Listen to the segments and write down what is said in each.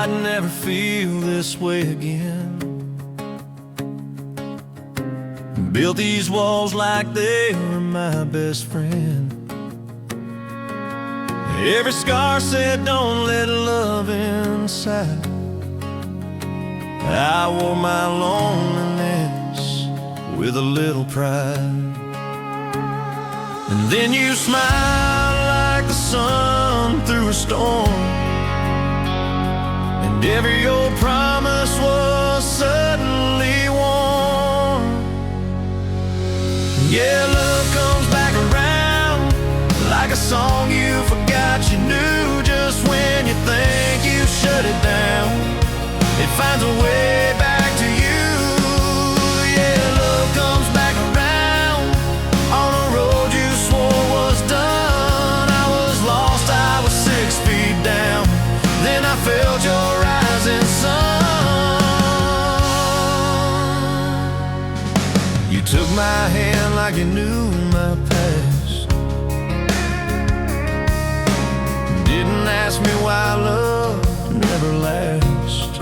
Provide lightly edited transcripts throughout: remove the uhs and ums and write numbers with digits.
I'd never feel this way again. Built these walls like they were my best friend. Every scar said don't let love inside. I wore my loneliness with a little pride. And then you smiled like the sun through a storm, and every old promise was suddenly warm. Yeah, love comes back around like a song you forgot you knew. Just when you think you shut it down, it finds a way back to you. Yeah, love comes back around on a road you swore was done. I was lost, I was 6 feet down. Then I felt your rising sun. You took my hand like you knew my past. Didn't ask me why love never lasts.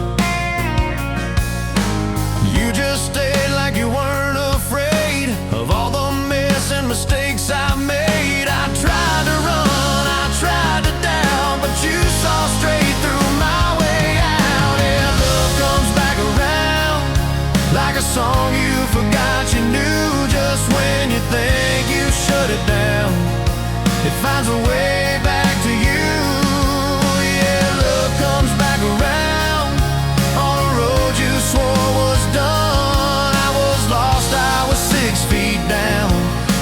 You just stayed like you weren't afraid of all the mess and mistakes I made. I tried to run, I tried to doubt, but you saw straight through my way out. Yeah, love comes back around like a song you forgot you knew. Just when you think you shut it down, it finds a way back to you. Yeah, love comes back around on a road you swore was done. I was lost, I was 6 feet down.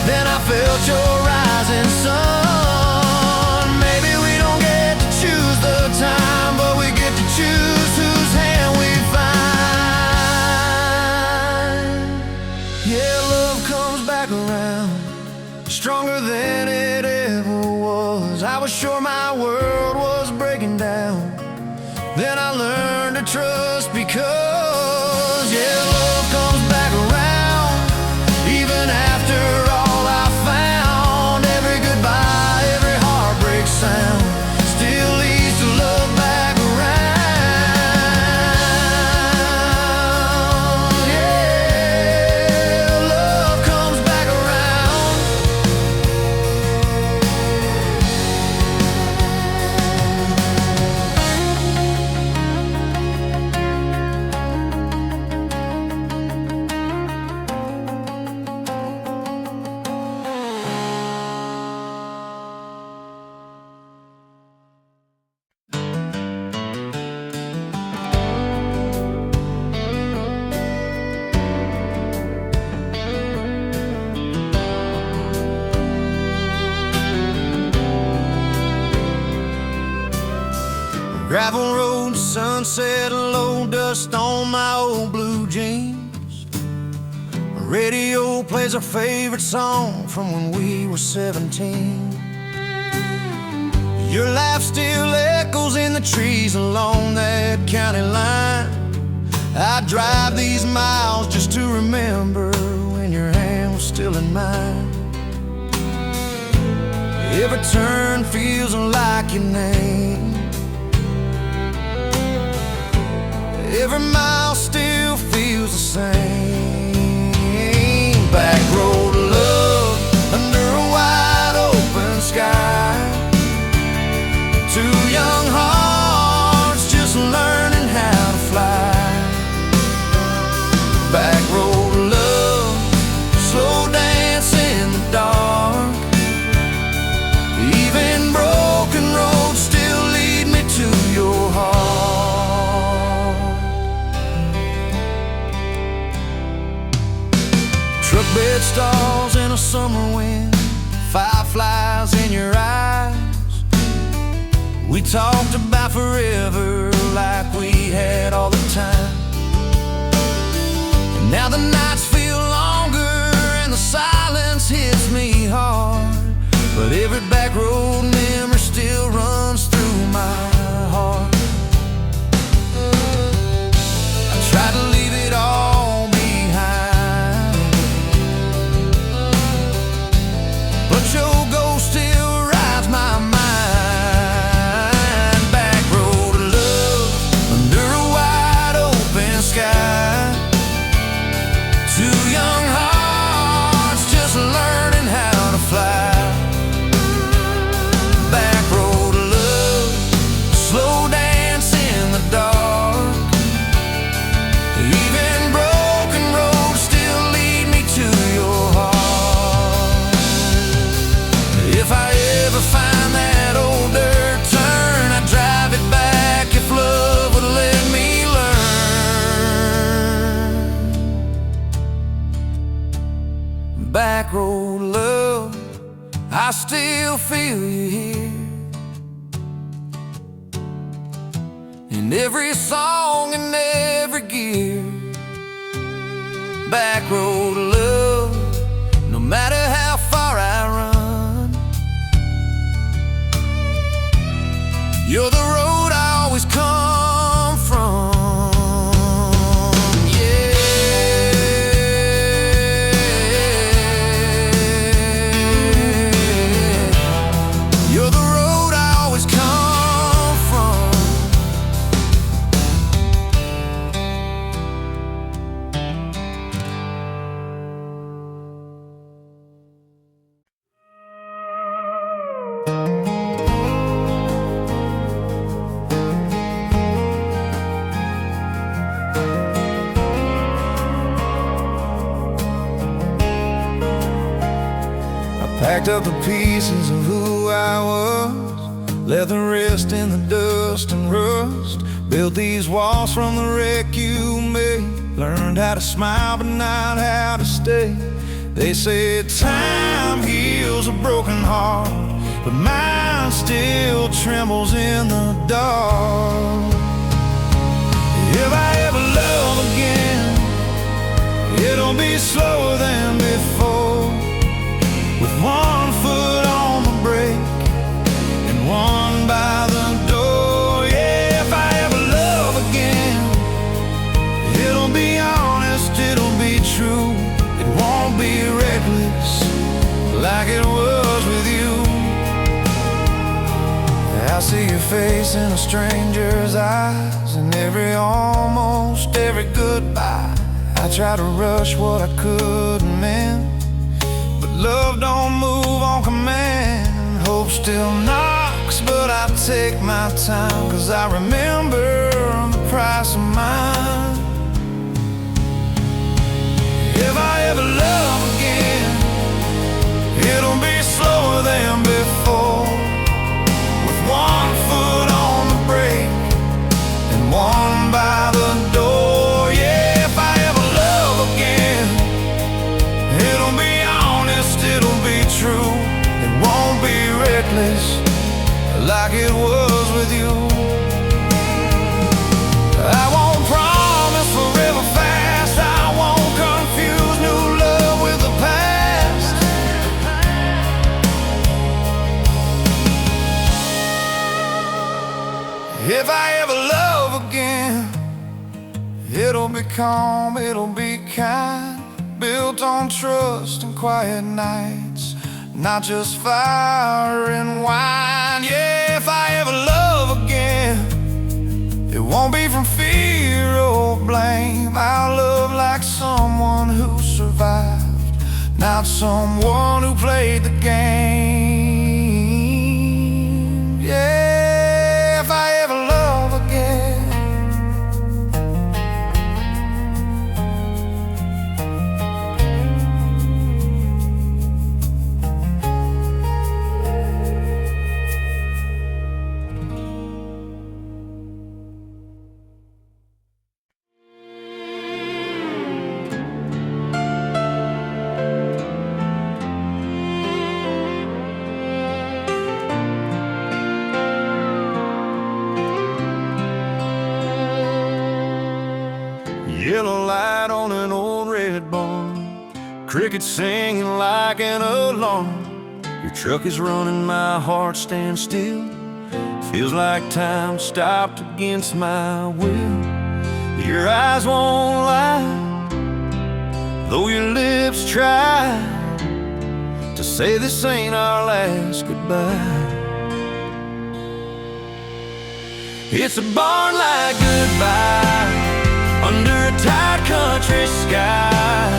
Then I felt your rising sun. Maybe we don't get to choose the time, but we get to choose whose hand we find. Yeah, love comes back around stronger than it ever was. I was sure my world was breaking down. Then I learned to trust because, yeah, love comes back around even after all I found. Every goodbye, every heartbreak sound still leads to love back around. Yeah, love comes back around. Gravel road, sunset, low dust on my old blue jeans. Radio plays our favorite song from when we were 17. Your laugh still echoes in the trees along that county line. I drive these miles just to remember when your hand was still in mine. Every turn feels like your name. Every mile still feels the same. Back road of love under a wide open sky. Two young hearts just learning how to fly. Back road of love, slow dance in the dark. Even broken roads still lead me to your heart. Truck bed stalls in a summer wind, fireflies in your eyes. We talked about forever like we had all the time. And now the nights feel longer and the silence hits me hard. But every back road memory still runs through my heart. I try to leave it all behind, but your ghost still rides my mind. Back road of love. back road love, I still feel you here. In every song and every gear. Back road love, no matter how far I run. You're the road I always come from. Packed up the pieces of who I was, left the rest in the dust and rust. Built these walls from the wreck you made. Learned how to smile but not how to stay. They said time heals a broken heart, but mine still trembles in the dark. If I ever love again, it'll be slower than before, with one foot on the brake and one by the door. Yeah, if I ever love again, it'll be honest, it'll be true. It won't be reckless like it was with you. I see your face in a stranger's eyes, and almost every goodbye. I try to rush what I couldn't mend, but love don't move on command. Hope still knocks, but I take my time, 'cause I remember the price of mine. If I ever love again, it'll be slower than before, with one foot on the brake and one by the door. Yeah, if I ever love again, it'll be honest, it'll be true. It won't be reckless like it was with you. I won't promise forever fast, I won't confuse new love with the past. If I ever love again, it'll be calm, it'll be kind, built on trust and quiet nights, not just fire and wine. Yeah, if I ever love again, it won't be from fear or blame. I'll love like someone who survived, not someone who played the game. Yeah, if I ever love again. Yellow light on an old red barn, crickets singing like an alarm. Your truck is running, my heart stands still. Feels like time stopped against my will. Your eyes won't lie, though your lips try to say this ain't our last goodbye. It's a barn-like goodbye under a tight country sky.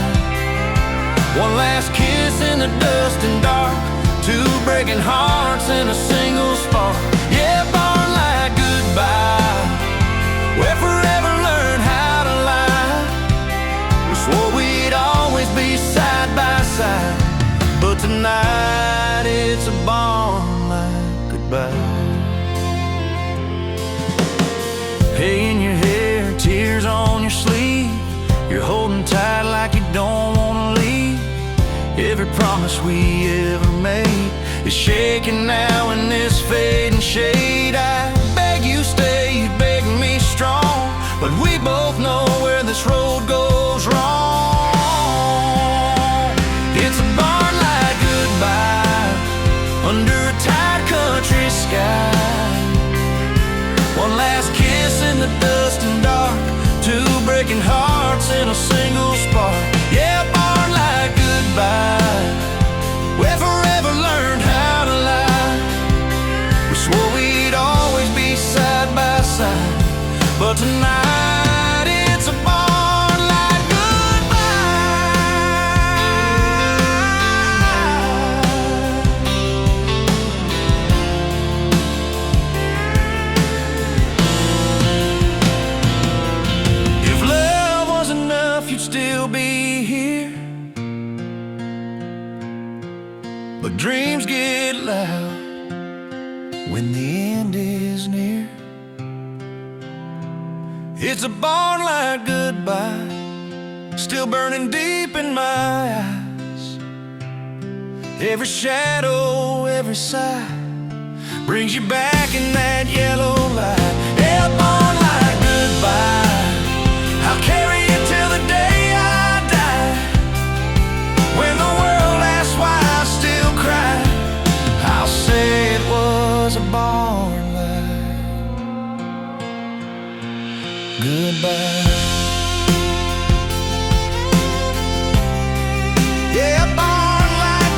One last kiss in the dust and dark, two breaking hearts in a single spark. Yeah, barn-like goodbye, where forever learned how to lie. We swore we'd always be side by side, but tonight it's a barn-like goodbye. Hay in your hair, tears on your sleeve, you're holding tight like you don't wanna leave. Every every promise we ever made is shaking now in this fading shade. I beg you stay, you beg me strong, but we both know where this road goes wrong. It's a barn like goodbye under a tired country sky. One last kiss in the dust and dark, two breaking hearts in a single spark. Yeah, barn like goodbye, where forever learned how to lie. We swore we'd always be side by side, but tonight it's a barn like you'd still be here, but dreams get loud when the end is near. It's a barn like goodbye, still burning deep in my eyes. Every shadow, every sigh brings you back in that yellow light. Yeah, barn like goodbye, I'll carry you till the day I die. When the world asks why I still cry, I'll say it was a barn like goodbye. Yeah, barn like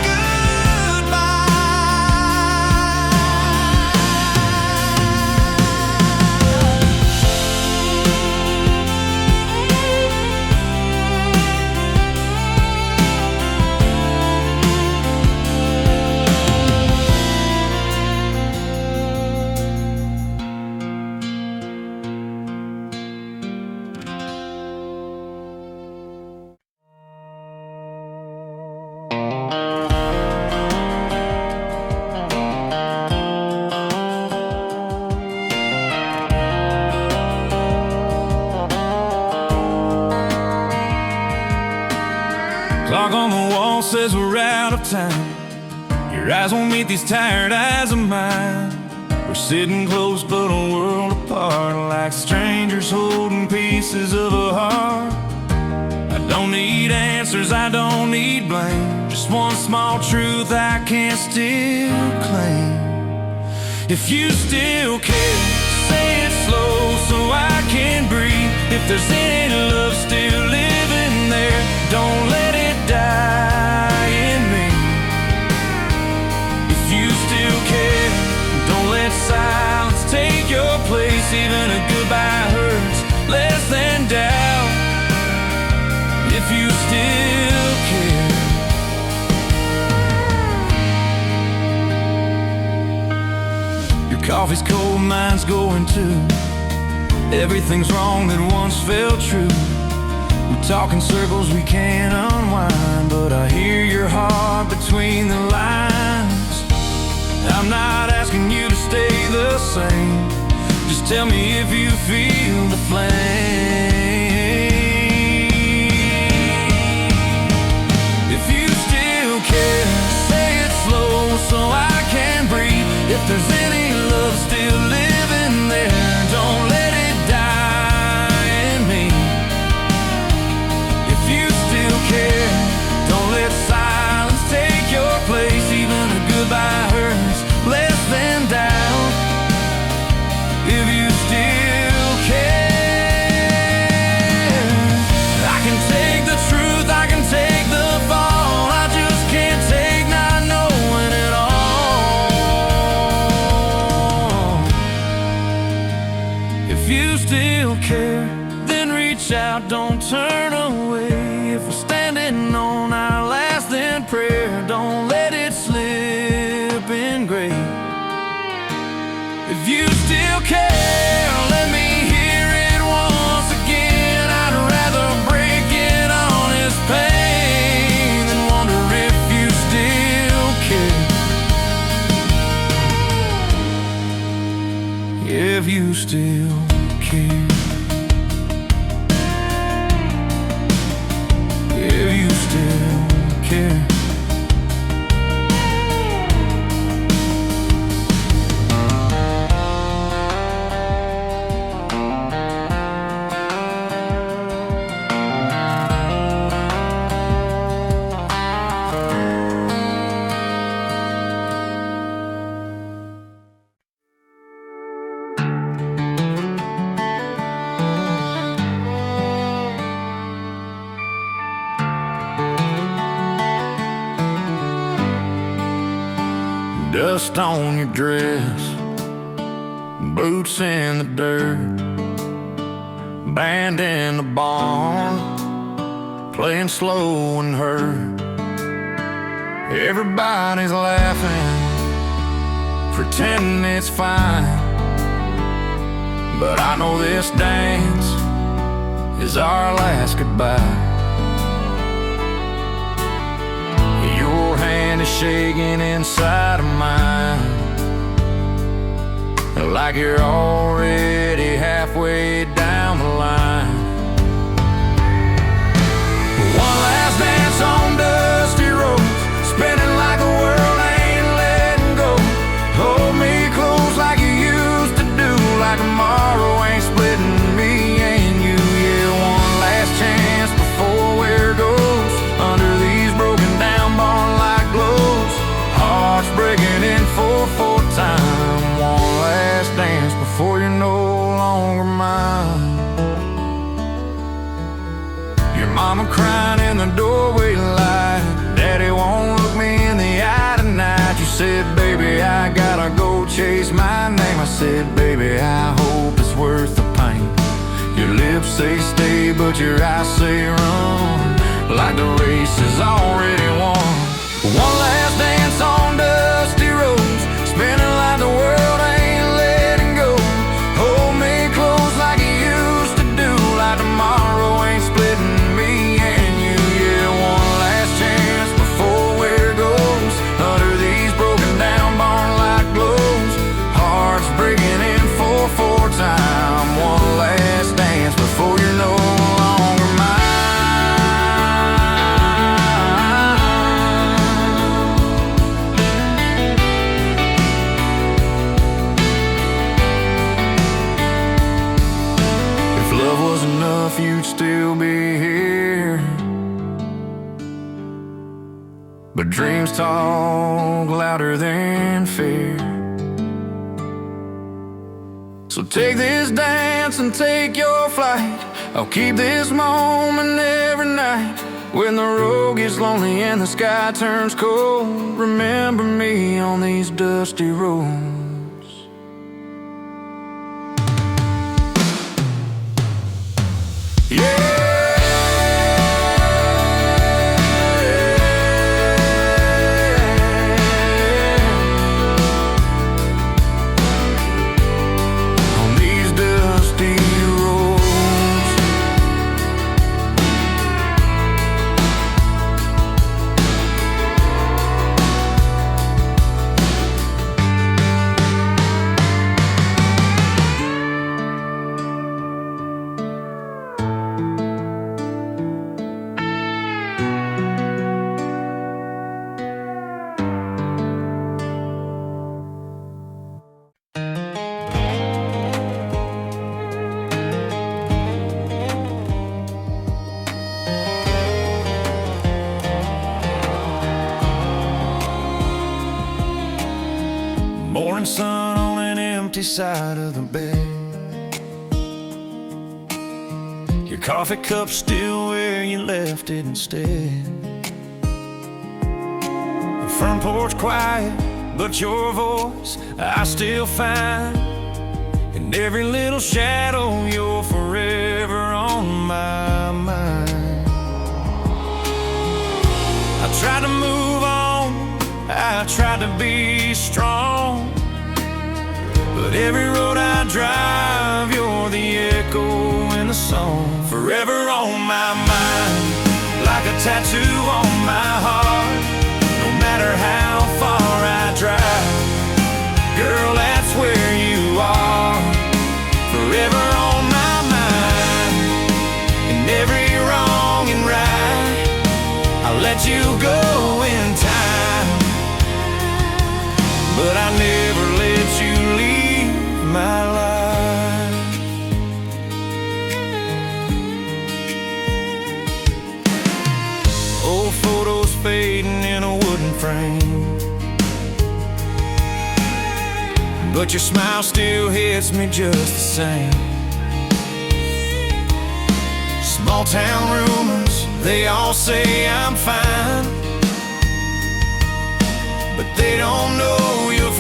clock on the wall says we're out of time. Your eyes won't meet these tired eyes of mine. We're sitting close but a world apart, like strangers holding pieces of a heart. I don't need answers, I don't need blame, just one small truth I can still claim. If you still care, say it slow so I can breathe. If there's any love still living there, don't let it die in me. If you still care, don't let silence take your place. Even a goodbye hurts less than doubt. If you still care, your coffee's cold, mine's going too. Everything's wrong that once felt true. We talk in circles we can't unwind, but I hear your heart between the lines. I'm not asking you to stay the same, just tell me if you feel the flame. If you still care, say it slow so I can breathe. If there's any love still living there, don't let it die in me. If you still care, don't let silence take your place. Even a goodbye hurts less than doubt. If you still care, I can take the truth, I can take the fall. I just can't take not knowing it all. If you still care, then reach out, don't turn away. If we're standing on our last then prayer, don't let it slip in gray. If you still care, let me hear it once again. I'd rather break in honest pain than wonder if you still care. If you still care, if you still care. dust on your dress, boots in the dirt, band in the barn, playing slow and hurt. Everybody's laughing, pretending it's fine, but I know this dance is our last goodbye. Your hand is shaking inside of mine, like you're already halfway down the line. One last dance on dusty roads, spinning like the world ain't letting go. Hold me close like you used to do, like tomorrow ain't splitting me and you. Yeah, one last chance before we're ghosts, under these broken down barn-like glows. Hearts breaking in 4/4 time. One last dance before you're no longer mine. Your mama crying in the doorway light, Daddy won't look me in the eye tonight. You said, baby, I gotta go chase my name. I said, baby, I hope it's worth the pain. Your lips say stay, but your eyes say run, like the race is already won. One last dance on dusty roads, spinning like the world ain't letting go. Hold me close like you used to do, like tomorrow ain't splitting me and you. Yeah, one last chance before we're ghosts, under these broken down barn-like glows. Hearts breaking in 4/4 time. One last dance before you're no longer mine. If love was enough, you'd still be here, but dreams talk louder than fear. So take this dance and take your flight. I'll keep this moment every night. When the road gets lonely and the sky turns cold, remember me on these dusty roads. Yeah. Morning sun on an empty side of the bed, your coffee cup still where you left it instead. The front porch quiet, but your voice I still find. In every little shadow, you're forever on my mind. I tried to move on, I tried to be strong, but every road I drive, you're the echo in the song. Forever on my mind, like a tattoo on my heart. No matter how far I drive, girl, that's where you are. Forever on my mind, in every wrong and right, I'll let you go in time, but I never let you leave my life. Old photos fading in a wooden frame, but your smile still hits me just the same. Small town rumors, they all say I'm fine, but they don't know you're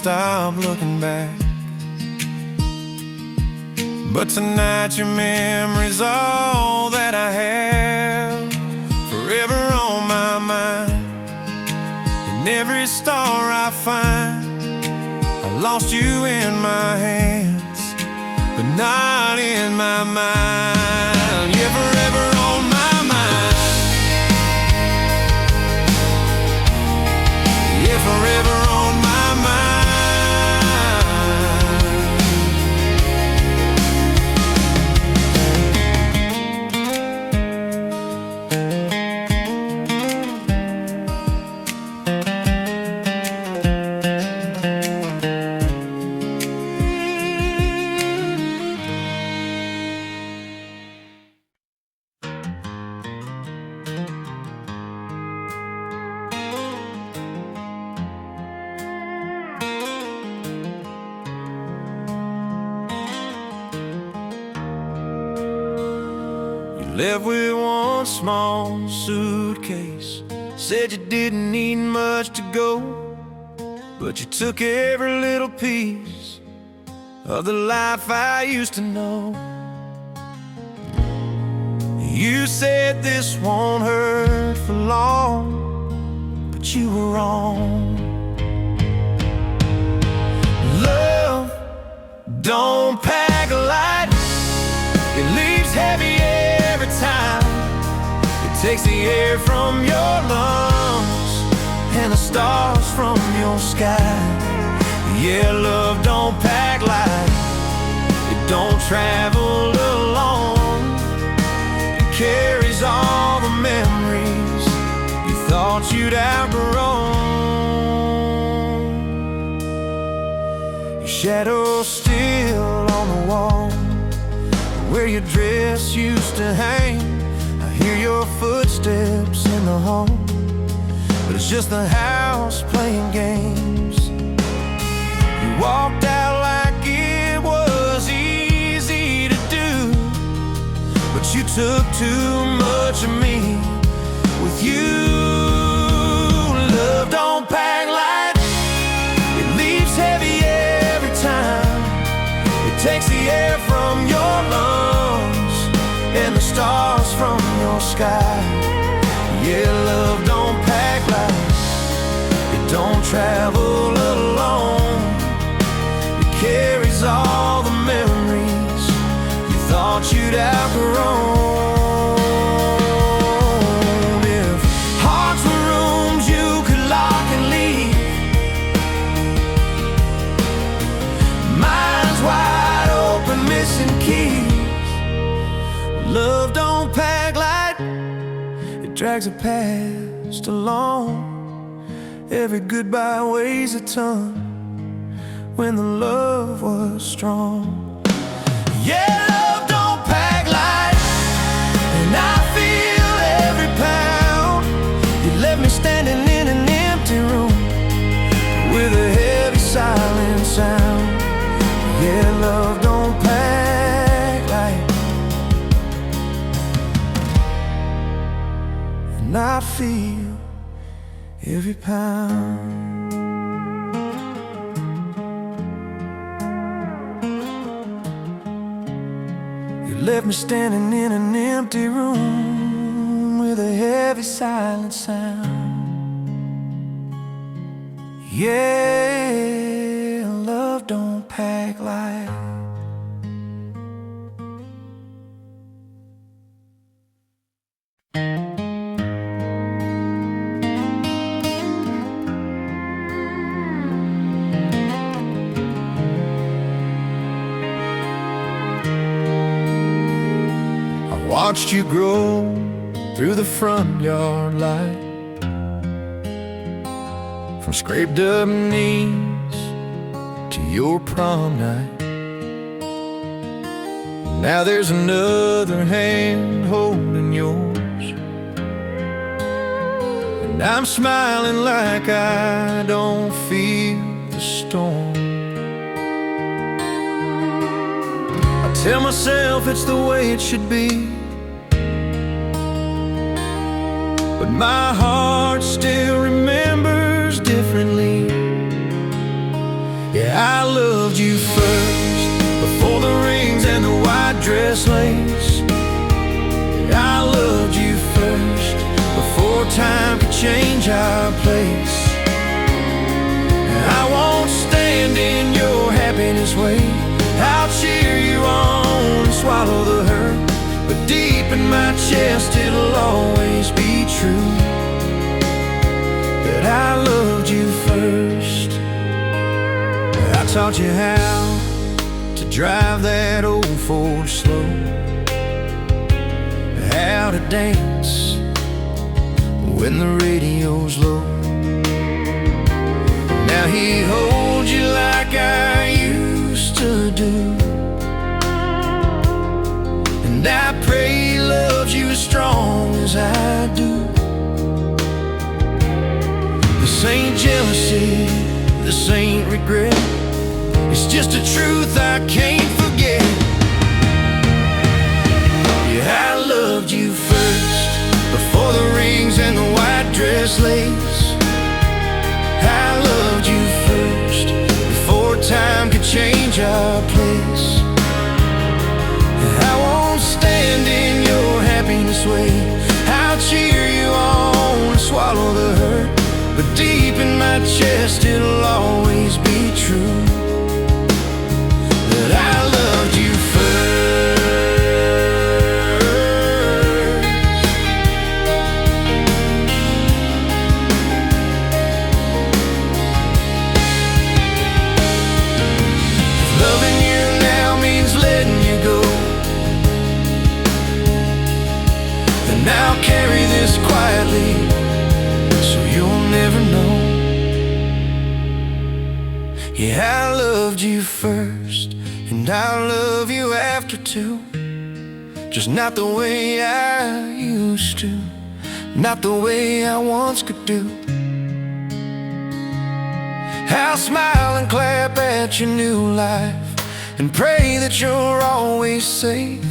stop looking back. But tonight your memory's all that I have, forever on my mind. And every star I find, I lost you in my hands, but not in my mind. You're forever on my mind. You're forever on my mind. Left with one small suitcase, said you didn't need much to go, but you took every little piece of the life I used to know. You said this won't hurt for long, but you were wrong. Love don't pack light, it leaves heavy every time. It takes the air from your lungs and the stars from your sky. Yeah, love don't pack light, it don't travel alone. It carries all the memories you thought you'd outgrown. Your shadow's still on the wall where your dress used to hang. I hear your footsteps in the hall, but it's just the house playing games. You walked out like it was easy to do, but you took too much of me with you. Love don't pack light, it leaves heavy every time. It takes the air from your lungs and the stars from your sky. Yeah, love don't pack light, it don't travel alone. It carries all the memories you thought you'd outgrown. If hearts were rooms you could lock and leave, mine's wide open, missing keys. Love don't pack light, it drags a past along. Every goodbye weighs a ton when the love was strong. Yeah, love don't pack light, and I feel every pound. You left me standing in an empty room with a heavy silent sound. Yeah, love don't pack light, and I feel every pound. You left me standing in an empty room with a heavy silent sound. Yeah, love don't pack light. Watched you grow through the front yard light, from scraped up knees to your prom night. Now there's another hand holding yours, and I'm smiling like I don't feel the storm. I tell myself it's the way it should be, but my heart still remembers differently. I loved you first, before the rings and the white dress lace. I loved you first, before time could change our place. I won't stand in your happiness way. I'll cheer you on and swallow the hurt, but deep in my chest it'll always be true that I loved you first. I taught you how to drive that old Ford slow, how to dance when the radio's low. Now he holds you like I used to do, and I pray he loves you as strong as I do. This ain't jealousy, this ain't regret, it's just a truth I can't forget. Yeah, I loved you first, before the rings and the white dress lace. I loved you first, before time could change our place. I won't stand in your happiness way. I'll cheer you on and swallow the hurt, but deep in my chest it'll always be true that I loved you first. Loving you now means letting you go, and I'll carry this quietly so you'll never know. Yeah, I loved you first, and I'll love you after too, just not the way I used to, not the way I once could do. I'll smile and clap at your new life and pray that you're always safe,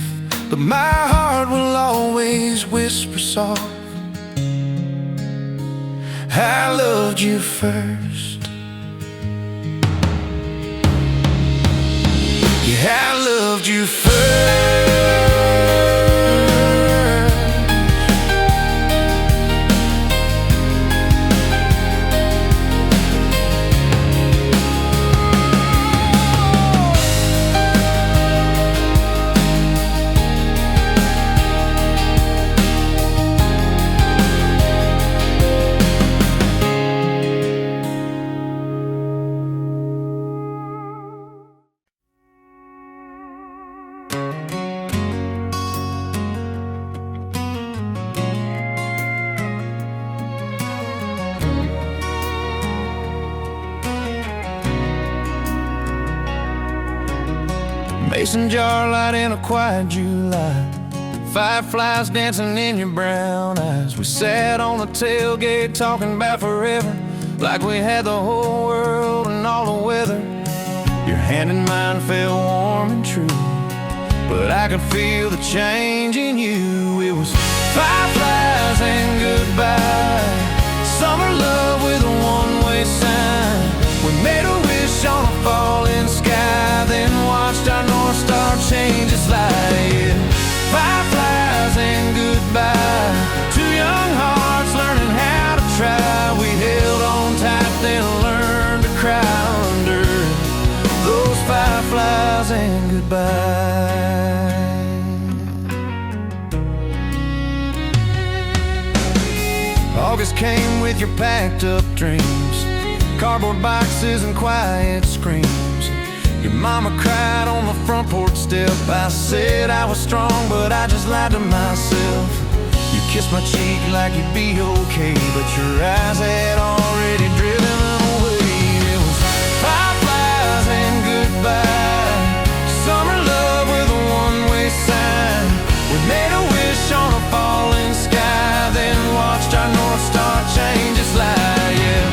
but my heart will always whisper soft, I loved you first. Yeah, I loved you first. Mason jar light in a quiet July, fireflies dancing in your brown eyes. We sat on the tailgate talking about forever, like we had the whole world and all the weather. Your hand in mine felt warm and true, but I could feel the change in you. It was fireflies and goodbye, summer love with a one-way sign. We made a wish on a falling sky, then watched our North Star change its light. Yeah. Fireflies and goodbye, two young hearts learning how to try. We held on tight, then learned to cry under those fireflies and goodbye. August came with your packed up dreams, cardboard boxes and quiet screams. Your mama cried on the front porch step. I said I was strong, but I just lied to myself. You kissed my cheek like you'd be okay, but your eyes had already driven away. It was fireflies and goodbye, summer love with a one-way sign. We made a wish on a falling sky, then watched our North Star change its light. Yeah.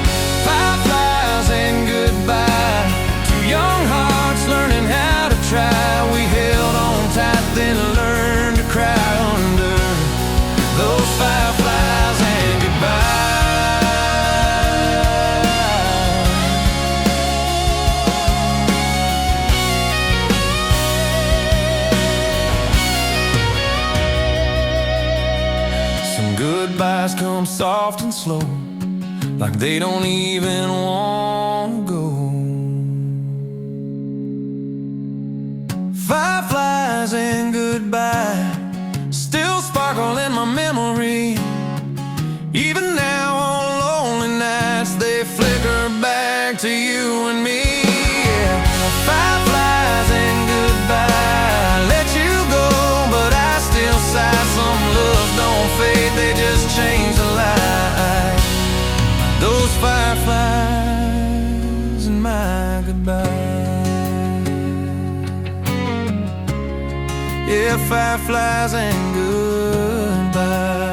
Fireflies and goodbye, two young hearts learning how to try. We held on tight, then learned to cry under those fireflies and goodbye. Goodbyes come soft and slow, like they don't even want to go. Fireflies and goodbye still sparkle in my memory. Even now on lonely nights they flicker back to you and me. Yeah. Fireflies and goodbye, let you go, but I still sigh. Some loves don't fade, they just change the light. Those fireflies and my goodbye. Yeah, fireflies and goodbye.